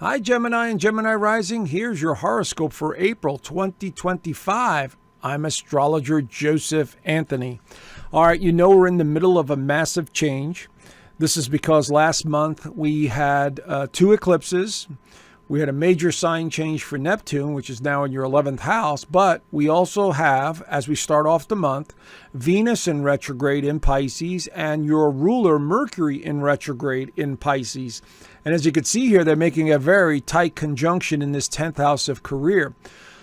Hi, Gemini and Gemini Rising. Here's your horoscope for April 2025. I'm Astrologer Joseph Anthony. All right, you know we're in the middle of a massive change. This is because last month we had two eclipses. We had a major sign change for Neptune, which is now in your 11th house. But we also have, as we start off the month, Venus in retrograde in Pisces and your ruler Mercury in retrograde in Pisces. And as you can see here, they're making a very tight conjunction in this 10th house of career.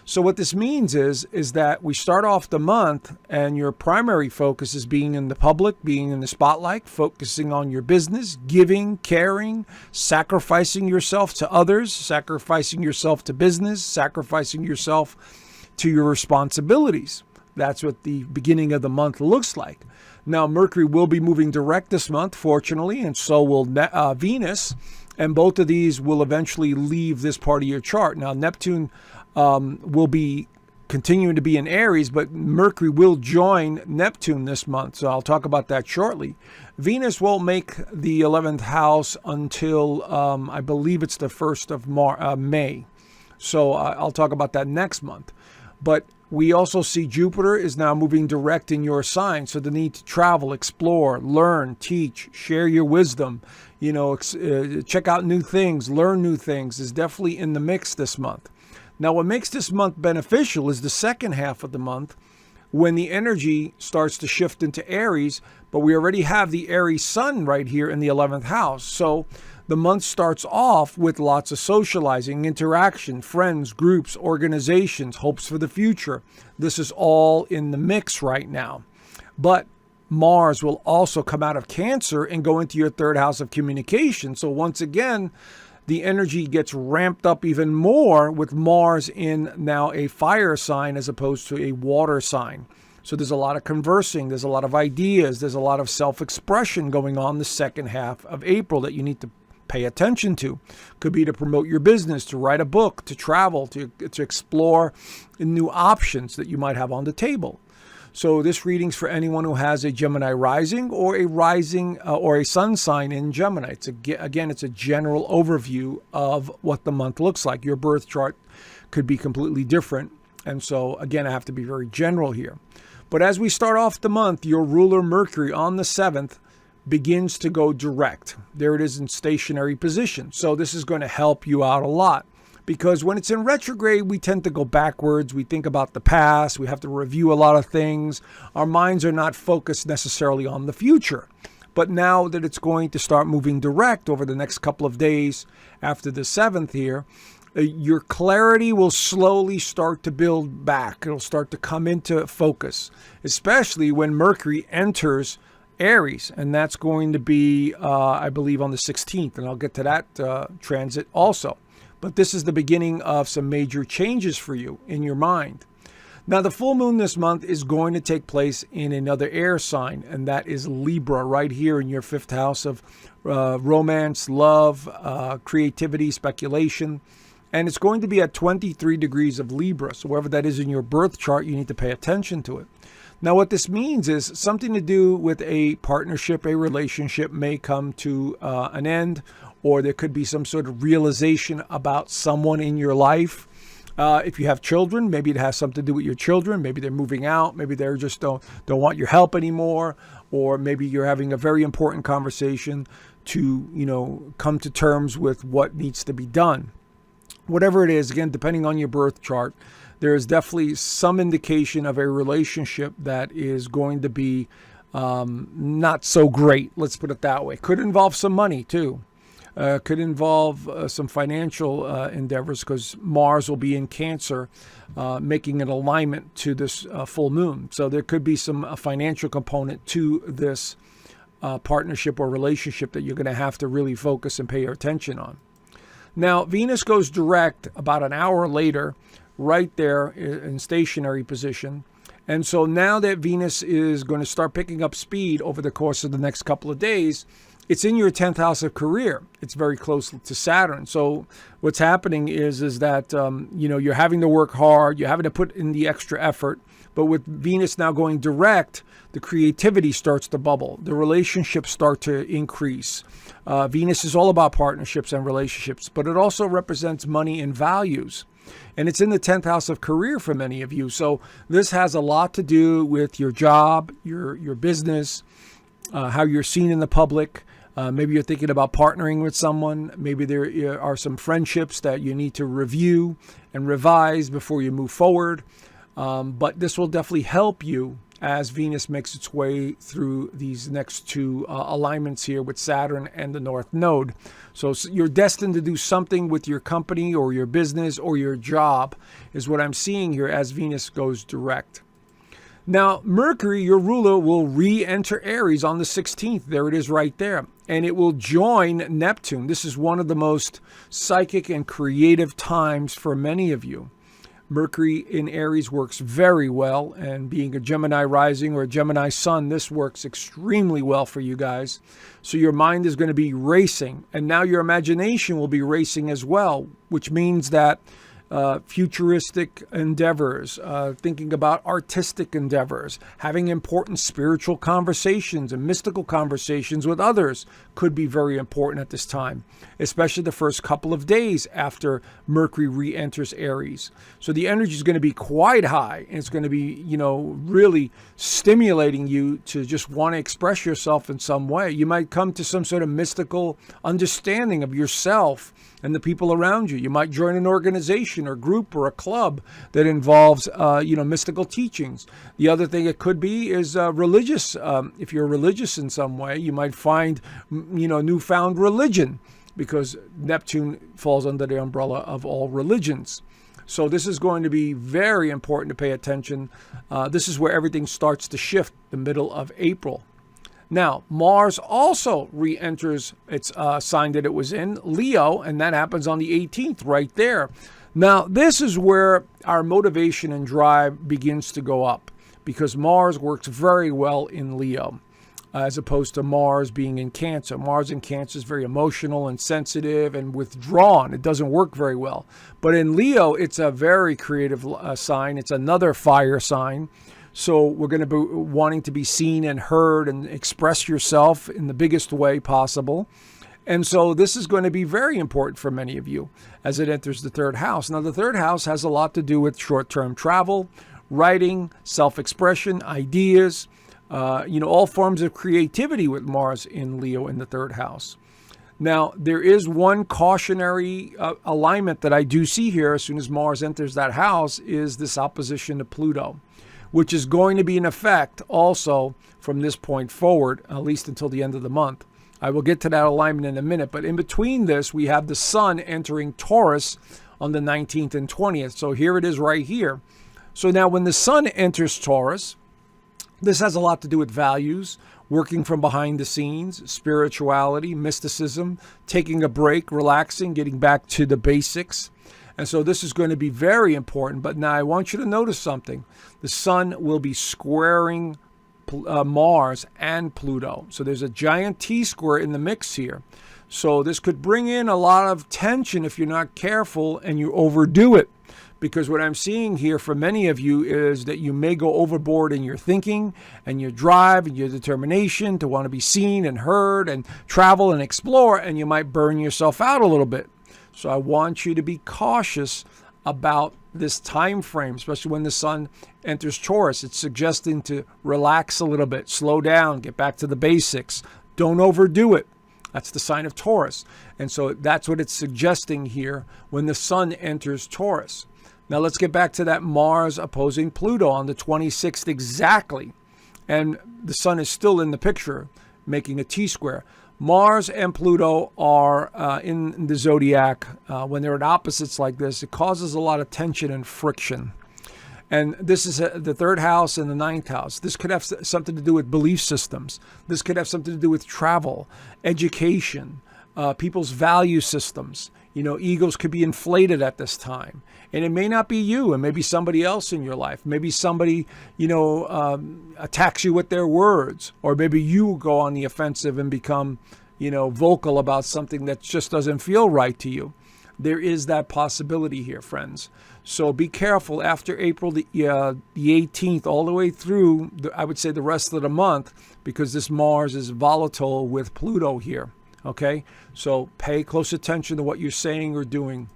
So what this means is that we start off the month and your primary focus is being in the public, being in the spotlight, focusing on your business, giving, caring, sacrificing yourself to others, sacrificing yourself to business, sacrificing yourself to your responsibilities. That's what the beginning of the month looks like. Now, Mercury will be moving direct this month, fortunately, and so will Venus. And both of these will eventually leave this part of your chart. Now, Neptune will be continuing to be in Aries, but Mercury will join Neptune this month. So I'll talk about that shortly. Venus won't make the 11th house until I believe it's the 1st of May. So I'll talk about that next month. But we also see Jupiter is now moving direct in your sign. So the need to travel, explore, learn, teach, share your wisdom, check out new things, learn new things is definitely in the mix this month. Now, what makes this month beneficial is the second half of the month when the energy starts to shift into Aries, but we already have the Aries sun right here in the 11th house. So the month starts off with lots of socializing, interaction, friends, groups, organizations, hopes for the future. This is all in the mix right now. But Mars will also come out of Cancer and go into your third house of communication. So once again, the energy gets ramped up even more with Mars in now a fire sign as opposed to a water sign. So there's a lot of conversing, there's a lot of ideas, there's a lot of self-expression going on the second half of April that you need to pay attention to. Could be to promote your business, to write a book, to travel, to explore new options that you might have on the table. So this reading's for anyone who has a Gemini rising or a rising or a sun sign in Gemini. It's a general overview of what the month looks like. Your birth chart could be completely different. And so, again, I have to be very general here. But as we start off the month, your ruler Mercury on the 7th begins to go direct. There it is in stationary position. So this is going to help you out a lot. Because when it's in retrograde, we tend to go backwards. We think about the past. We have to review a lot of things. Our minds are not focused necessarily on the future. But now that it's going to start moving direct over the next couple of days after the 7th here, your clarity will slowly start to build back. It'll start to come into focus, especially when Mercury enters Aries. And that's going to be, I believe, on the 16th. And I'll get to that transit also. But this is the beginning of some major changes for you in your mind. Now, the full moon this month is going to take place in another air sign, and that is Libra, right here in your 5th house of romance, love, creativity, speculation. And it's going to be at 23 degrees of Libra. So wherever that is in your birth chart, you need to pay attention to it. Now, what this means is something to do with a partnership, a relationship may come to an end, or there could be some sort of realization about someone in your life. If you have children, maybe it has something to do with your children. Maybe they're moving out. Maybe they just don't want your help anymore. Or maybe you're having a very important conversation to, come to terms with what needs to be done. Whatever it is, again, depending on your birth chart, there is definitely some indication of a relationship that is going to be not so great. Let's put it that way. Could involve some money too. Could involve some financial endeavors because Mars will be in Cancer, making an alignment to this full moon. So there could be some financial component to this partnership or relationship that you're going to have to really focus and pay your attention on. Now, Venus goes direct about an hour later, right there in stationary position. And so now that Venus is going to start picking up speed over the course of the next couple of days, it's in your 10th house of career. It's very close to Saturn. So what's happening is that, you're having to work hard. You're having to put in the extra effort. But with Venus now going direct, the creativity starts to bubble. The relationships start to increase. Venus is all about partnerships and relationships, but it also represents money and values. And it's in the 10th house of career for many of you. So this has a lot to do with your job, your business, how you're seen in the public. Maybe you're thinking about partnering with someone. Maybe there are some friendships that you need to review and revise before you move forward. But this will definitely help you as Venus makes its way through these next two alignments here with Saturn and the North Node. So you're destined to do something with your company or your business or your job is what I'm seeing here as Venus goes direct. Now, Mercury, your ruler, will re-enter Aries on the 16th. There it is right there. And it will join Neptune. This is one of the most psychic and creative times for many of you. Mercury in Aries works very well, and being a Gemini rising or a Gemini sun, this works extremely well for you guys. So your mind is going to be racing, and now your imagination will be racing as well, which means that futuristic endeavors, thinking about artistic endeavors, having important spiritual conversations and mystical conversations with others could be very important at this time, especially the first couple of days after Mercury re-enters Aries. So the energy is going to be quite high, and it's going to be, really stimulating you to just want to express yourself in some way. You might come to some sort of mystical understanding of yourself and the people around you. You might join an organization or group or a club that involves, mystical teachings. The other thing it could be is religious. If you're religious in some way, you might find, newfound religion, because Neptune falls under the umbrella of all religions. So this is going to be very important to pay attention. This is where everything starts to shift, the middle of April. Now, Mars also re-enters its sign that it was in, Leo, and that happens on the 18th right there. Now, this is where our motivation and drive begins to go up, because Mars works very well in Leo, as opposed to Mars being in Cancer. Mars in Cancer is very emotional and sensitive and withdrawn. It doesn't work very well. But in Leo, it's a very creative sign. It's another fire sign. So we're going to be wanting to be seen and heard and express yourself in the biggest way possible. And so this is going to be very important for many of you as it enters the third house. Now, the third house has a lot to do with short-term travel, writing, self-expression, ideas, all forms of creativity with Mars in Leo in the third house. Now, there is one cautionary alignment that I do see here as soon as Mars enters that house, is this opposition to Pluto, which is going to be in effect also from this point forward, at least until the end of the month. I will get to that alignment in a minute, but in between this, we have the Sun entering Taurus on the 19th and 20th. So here it is right here. So now when the Sun enters Taurus, this has a lot to do with values, working from behind the scenes, spirituality, mysticism, taking a break, relaxing, getting back to the basics. And so this is going to be very important. But now I want you to notice something. The Sun will be squaring Mars and Pluto. So there's a giant T-square in the mix here. So this could bring in a lot of tension if you're not careful and you overdo it. Because what I'm seeing here for many of you is that you may go overboard in your thinking and your drive and your determination to want to be seen and heard and travel and explore, and you might burn yourself out a little bit. So I want you to be cautious about this time frame, especially when the Sun enters Taurus. It's suggesting to relax a little bit, slow down, get back to the basics. Don't overdo it. That's the sign of Taurus. And so that's what it's suggesting here when the Sun enters Taurus. Now let's get back to that Mars opposing Pluto on the 26th exactly. And the Sun is still in the picture, making a T-square. Mars and Pluto are in the zodiac. When they're at opposites like this, it causes a lot of tension and friction. And this is the third house and the ninth house. This could have something to do with belief systems. This could have something to do with travel, education, people's value systems. Egos could be inflated at this time. And it may not be you. It may be somebody else in your life. Maybe somebody, attacks you with their words. Or maybe you go on the offensive and become, vocal about something that just doesn't feel right to you. There is that possibility here, friends. So be careful after April the 18th all the way through, I would say, the rest of the month, because this Mars is volatile with Pluto here. Okay? So pay close attention to what you're saying or doing.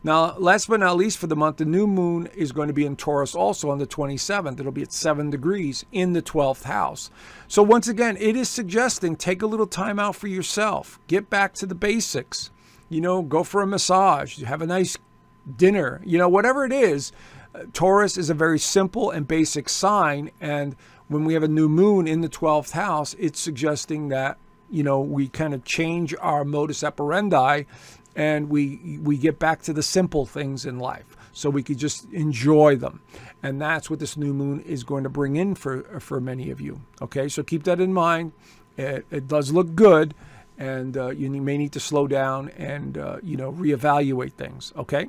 Now, last but not least for the month, the new moon is going to be in Taurus also on the 27th. It'll be at 7 degrees in the 12th house. So once again, it is suggesting take a little time out for yourself. Get back to the basics. Go for a massage, have a nice dinner, whatever it is. Taurus is a very simple and basic sign. And when we have a new moon in the 12th house, it's suggesting that, we kind of change our modus operandi and we get back to the simple things in life so we could just enjoy them. And that's what this new moon is going to bring in for many of you. Okay, so keep that in mind. It does look good. And you may need to slow down and, reevaluate things, okay?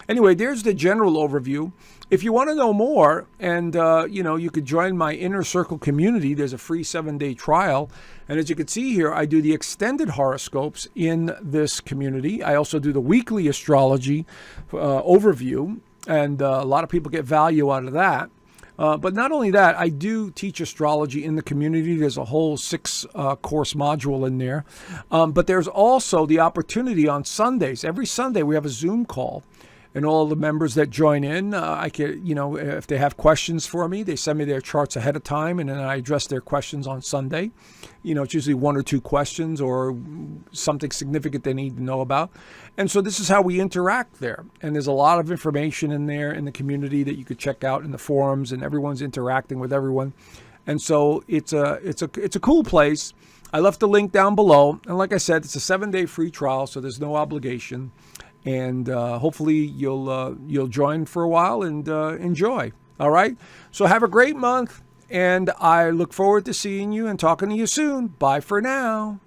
Anyway, there's the general overview. If you want to know more and, you could join my Inner Circle community, there's a free 7-day trial. And as you can see here, I do the extended horoscopes in this community. I also do the weekly astrology overview, and a lot of people get value out of that. But not only that, I do teach astrology in the community. There's a whole 6-course module in there. But there's also the opportunity on Sundays. Every Sunday we have a Zoom call. And all the members that join in, I can, if they have questions for me, they send me their charts ahead of time, and then I address their questions on Sunday. It's usually 1 or 2 questions or something significant they need to know about. And so this is how we interact there. And there's a lot of information in there in the community that you could check out in the forums, and everyone's interacting with everyone. And so it's a cool place. I left the link down below. And like I said, it's a 7-day free trial, so there's no obligation. And hopefully you'll join for a while and enjoy. All right. So have a great month. And I look forward to seeing you and talking to you soon. Bye for now.